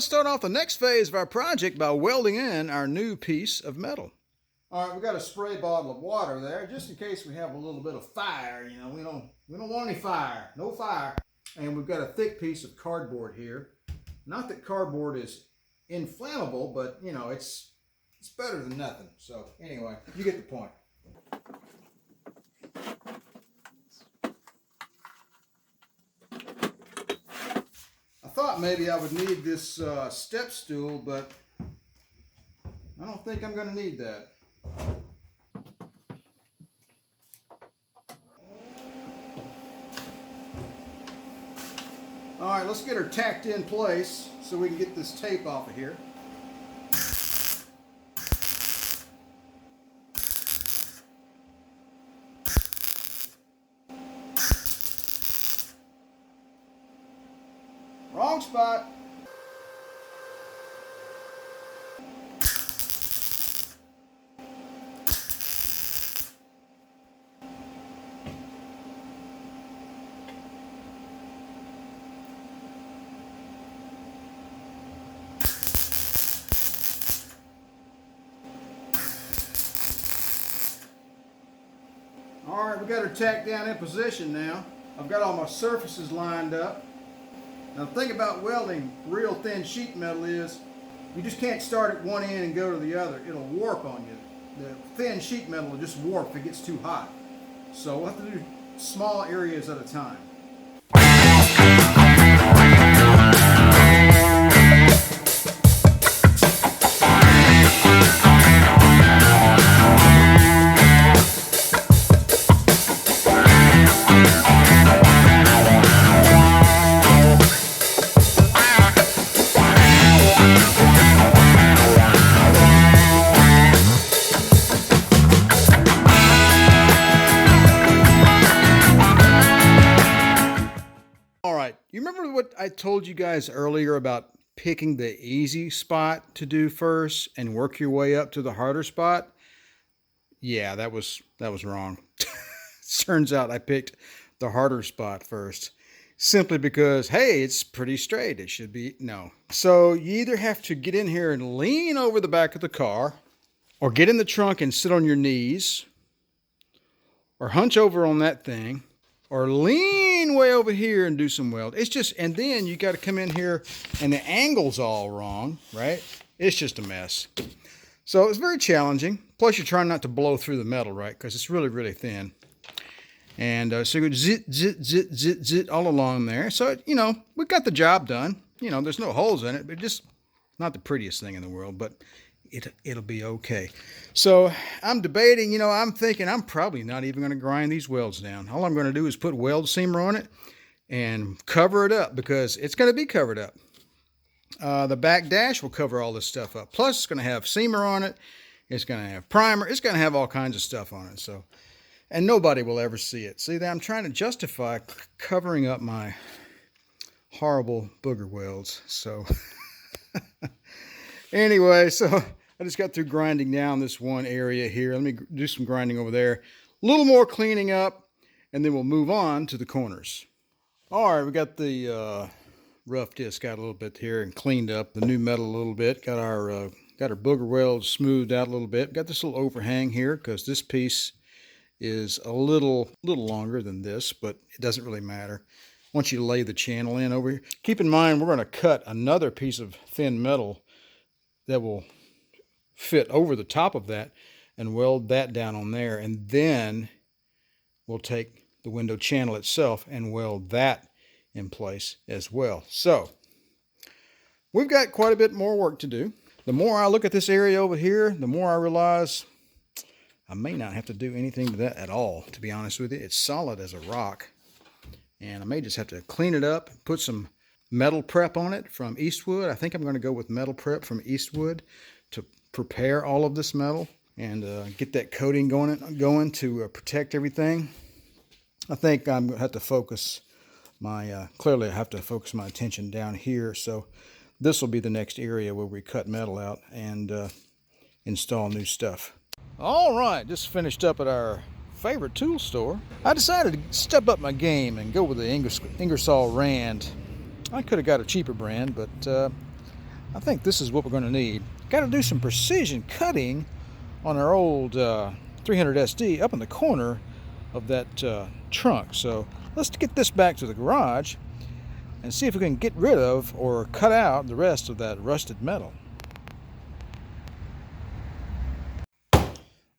let's start off the next phase of our project by welding in our new piece of metal. All right, we got a spray bottle of water there, just in case we have a little bit of fire. You know, we don't want any fire, no fire. And we've got a thick piece of cardboard here. Not that cardboard is inflammable, but you know, it's better than nothing. So anyway, you get the point. I thought maybe I would need this step stool, but I don't think I'm going to need that. All right, let's get her tacked in place so we can get this tape off of here. Wrong spot. All right, we got her tacked down in position now. I've got all my surfaces lined up. Now the thing about welding real thin sheet metal is you just can't start at one end and go to the other. It'll warp on you. The thin sheet metal will just warp if it gets too hot. So we'll have to do small areas at a time. You remember what I told you guys earlier about picking the easy spot to do first and work your way up to the harder spot? Yeah, that was wrong. Turns out I picked the harder spot first, simply because, hey, it's pretty straight. It should be, no. So you either have to get in here and lean over the back of the car, or get in the trunk and sit on your knees, or hunch over on that thing, or lean way over here and do some weld. It's just, and then you got to come in here and the angle's all wrong, right? It's just a mess. So it's very challenging. Plus you're trying not to blow through the metal, right? Because it's really, really thin. And so you go zit, zit, zit, zit, zit all along there. So, you know, we got the job done. You know, there's no holes in it, but just not the prettiest thing in the world, but it'll be okay. So I'm debating, you know, I'm thinking I'm probably not even going to grind these welds down. All I'm going to do is put weld seamer on it and cover it up, because it's going to be covered up. The back dash will cover all this stuff up. Plus it's going to have seamer on it. It's going to have primer. It's going to have all kinds of stuff on it. So, and nobody will ever see it. See, I'm trying to justify covering up my horrible booger welds. So anyway, so I just got through grinding down this one area here. Let me do some grinding over there. A little more cleaning up, and then we'll move on to the corners. All right, we got the rough disc out a little bit here and cleaned up the new metal a little bit. Got our booger welds smoothed out a little bit. Got this little overhang here because this piece is a little longer than this, but it doesn't really matter once you lay the channel in over here. Keep in mind, we're going to cut another piece of thin metal that will fit over the top of that and weld that down on there, and then we'll take the window channel itself and weld that in place as well. So we've got quite a bit more work to do. The more I look at this area over here, the more I realize I may not have to do anything to that at all, to be honest with you. It's solid as a rock, and I may just have to clean it up, put some metal prep on it from Eastwood. I think I'm going to go with metal prep from Eastwood to prepare all of this metal and get that coating going to protect everything. I think I'm going to have to focus my, clearly I have to focus my attention down here. So this will be the next area where we cut metal out and install new stuff. All right, just finished up at our favorite tool store. I decided to step up my game and go with the Ingersoll Rand. I could have got a cheaper brand, but I think this is what we're going to need. Got to do some precision cutting on our old 300 SD up in the corner of that trunk. So let's get this back to the garage and see if we can get rid of or cut out the rest of that rusted metal.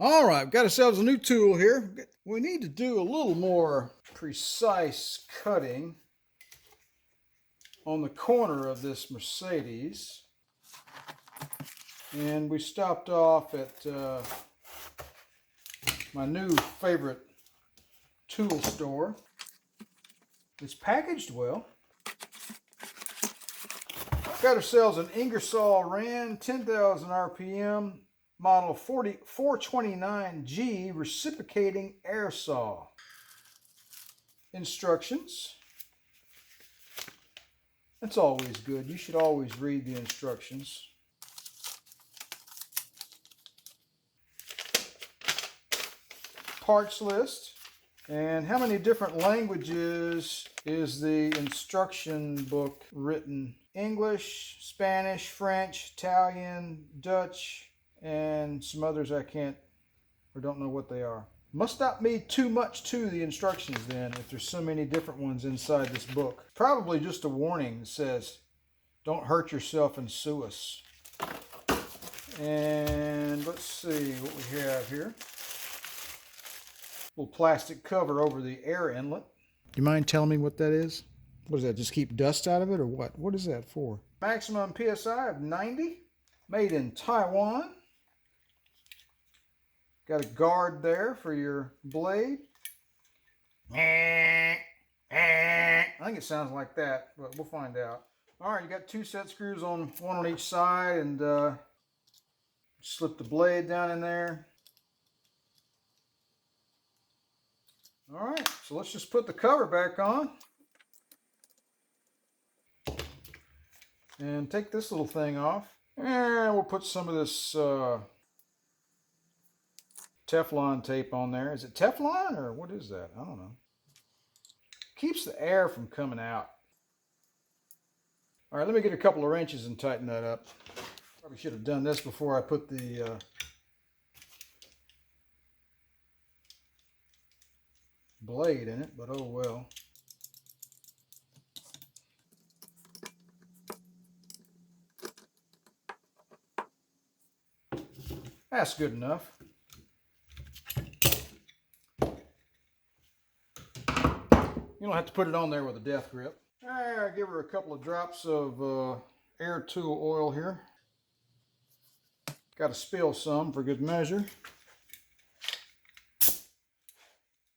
All right, we've got ourselves a new tool here. We need to do a little more precise cutting on the corner of this Mercedes. And we stopped off at my new favorite tool store. It's packaged well. Got ourselves an Ingersoll Ran 10,000 RPM model 429G reciprocating air saw. Instructions. That's always good. You should always read the instructions. Parts list. And how many different languages is the instruction book written? English, Spanish, French, Italian, Dutch, and some others I can't or don't know what they are. Must not be too much to the instructions then if there's so many different ones inside this book. Probably just a warning that says, don't hurt yourself and sue us. And let's see what we have here. Little plastic cover over the air inlet. Do you mind telling me what that is? What is that, just keep dust out of it or what? What is that for? Maximum PSI of 90. Made in Taiwan. Got a guard there for your blade. I think it sounds like that, but we'll find out. All right, you got 2 set screws on, one on each side, and slip the blade down in there. All right, so let's just put the cover back on. And take this little thing off. And we'll put some of this Teflon tape on there. Is it Teflon or what is that? I don't know. Keeps the air from coming out. All right, let me get a couple of wrenches and tighten that up. Probably should have done this before I put the blade in it, but oh well. That's good enough. You don't have to put it on there with a death grip. I'll give her a couple of drops of air tool oil here. Got to spill some for good measure.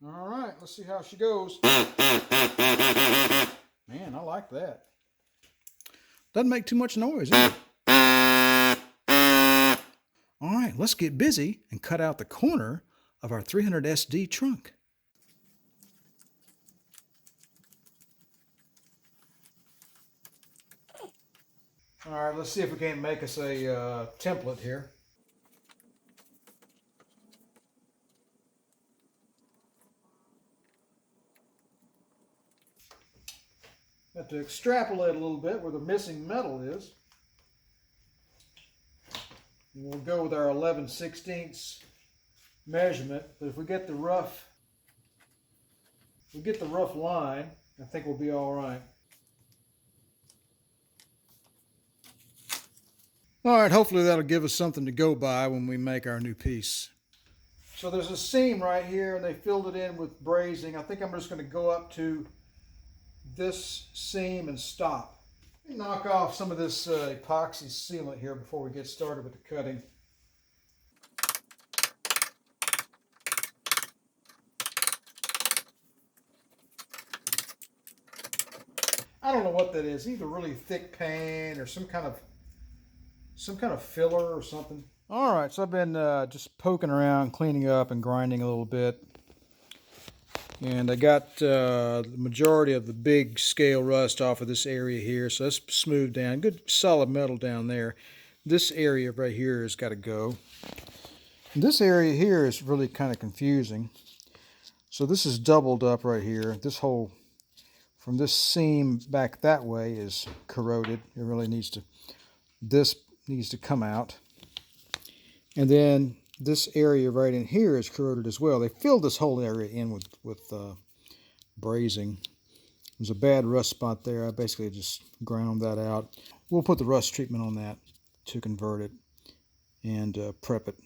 All right, let's see how she goes. Man, I like that. Doesn't make too much noise, either. All right, let's get busy and cut out the corner of our 300 SD trunk. All right, let's see if we can't make us a template here. Have to extrapolate a little bit where the missing metal is. And we'll go with our 11/16 measurement, but if we get the rough line, I think we'll be all right. All right, hopefully that'll give us something to go by when we make our new piece. So there's a seam right here, and they filled it in with brazing. I think I'm just going to go up to this seam and stop. Let me knock off some of this epoxy sealant here before we get started with the cutting. I don't know what that is. Either really thick paint or some kind of filler or something. All right, so I've been just poking around, cleaning up and grinding a little bit. And I got the majority of the big scale rust off of this area here, so that's smoothed down. Good solid metal down there. This area right here has got to go. And this area here is really kind of confusing. So this is doubled up right here. This whole, from this seam back that way, is corroded. It really needs to this needs to come out. And then this area right in here is corroded as well. They filled this whole area in with brazing. There's a bad rust spot there. I basically just ground that out. We'll put the rust treatment on that to convert it and prep it.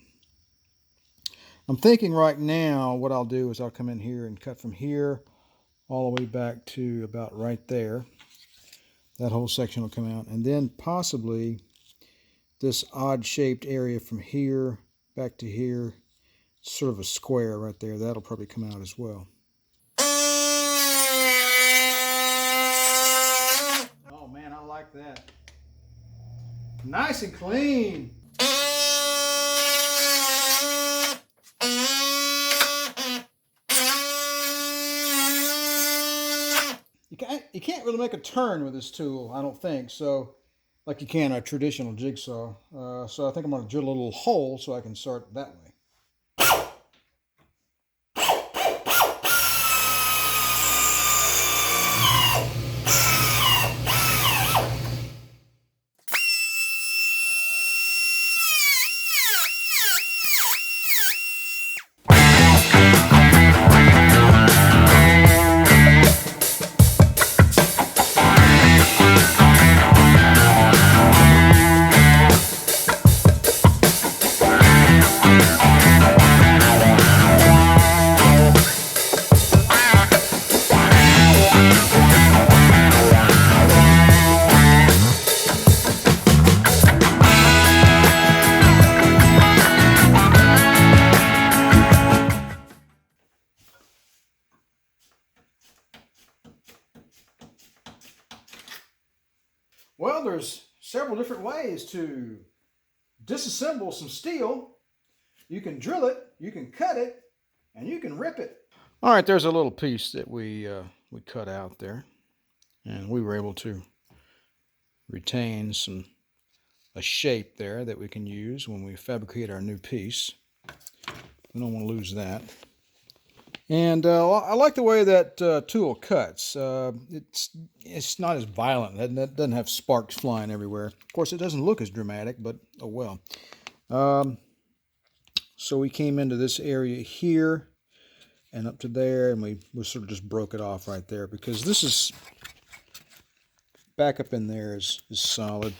I'm thinking right now what I'll do is I'll come in here and cut from here all the way back to about right there. That whole section will come out. And then possibly this odd-shaped area from here back to here, sort of a square right there. That'll probably come out as well. Oh man, I like that. Nice and clean. You can't really make a turn with this tool, I don't think, so like you can a traditional jigsaw. So I think I'm going to drill a little hole so I can start that way. Well, there's several different ways to disassemble some steel. You can drill it, you can cut it, and you can rip it. All right, there's a little piece that we cut out there, and we were able to retain a shape there that we can use when we fabricate our new piece. We don't want to lose that. And I like the way that tool cuts. It's not as violent. It doesn't have sparks flying everywhere. Of course, it doesn't look as dramatic, but oh well. So we came into this area here and up to there, and we sort of just broke it off right there because this is back up in there is solid,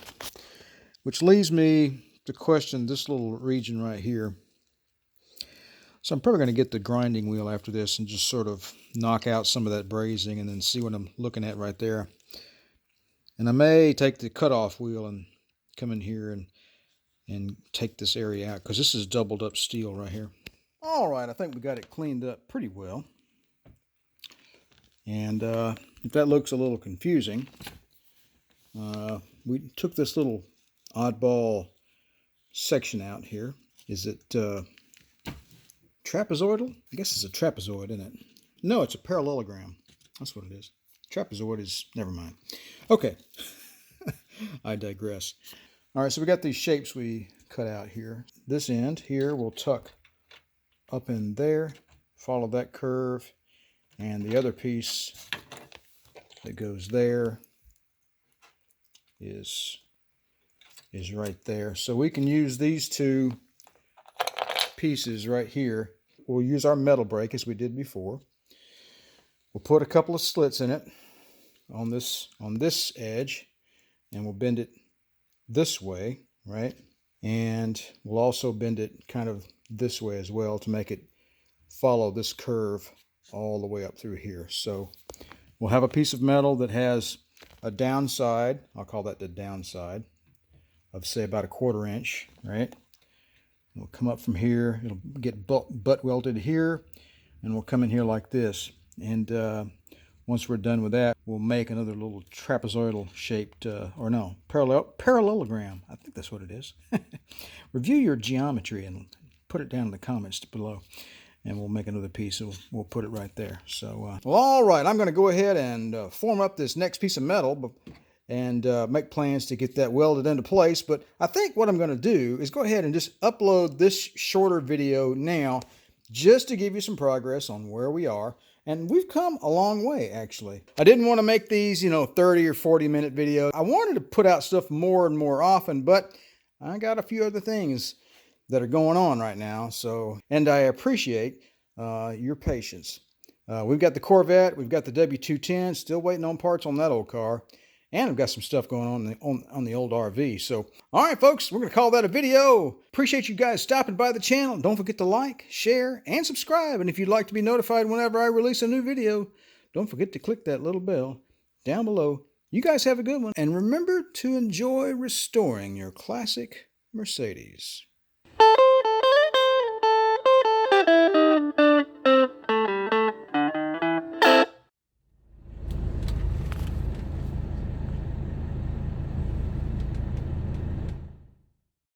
which leaves me to question this little region right here. So I'm probably going to get the grinding wheel after this and just sort of knock out some of that brazing and then see what I'm looking at right there. And I may take the cutoff wheel and come in here and take this area out because this is doubled up steel right here. All right, I think we got it cleaned up pretty well. And if that looks a little confusing, we took this little oddball section out here. Is it trapezoidal? I guess it's a trapezoid, isn't it? No, it's a parallelogram. That's what it is. Trapezoid is, never mind. Okay, I digress. All right, so we got these shapes we cut out here. This end here will tuck up in there, follow that curve, and the other piece that goes there is right there. So we can use these two pieces right here. We'll use our metal brake as we did before. We'll put a couple of slits in it on this edge, and we'll bend it this way, right? And we'll also bend it kind of this way as well to make it follow this curve all the way up through here. So we'll have a piece of metal that has a downside, I'll call that the downside, of say about 1/4 inch, right? We'll come up from here, it'll get butt welded here, and we'll come in here like this. And once we're done with that, we'll make another little trapezoidal shaped, or no, parallelogram. I think that's what it is. Review your geometry and put it down in the comments below. And we'll make another piece, and we'll put it right there. So, well, all right, I'm going to go ahead and form up this next piece of metal and make plans to get that welded into place. But I think what I'm going to do is go ahead and just upload this shorter video now, just to give you some progress on where we are. And we've come a long way, actually. I didn't want to make these, 30 or 40-minute videos. I wanted to put out stuff more and more often, but I got a few other things that are going on right now. And I appreciate your patience. We've got the Corvette, we've got the W210, still waiting on parts on that old car. And I've got some stuff going on the old RV. So, all right, folks, we're going to call that a video. Appreciate you guys stopping by the channel. Don't forget to like, share, and subscribe. And if you'd like to be notified whenever I release a new video, don't forget to click that little bell down below. You guys have a good one. And remember to enjoy restoring your classic Mercedes.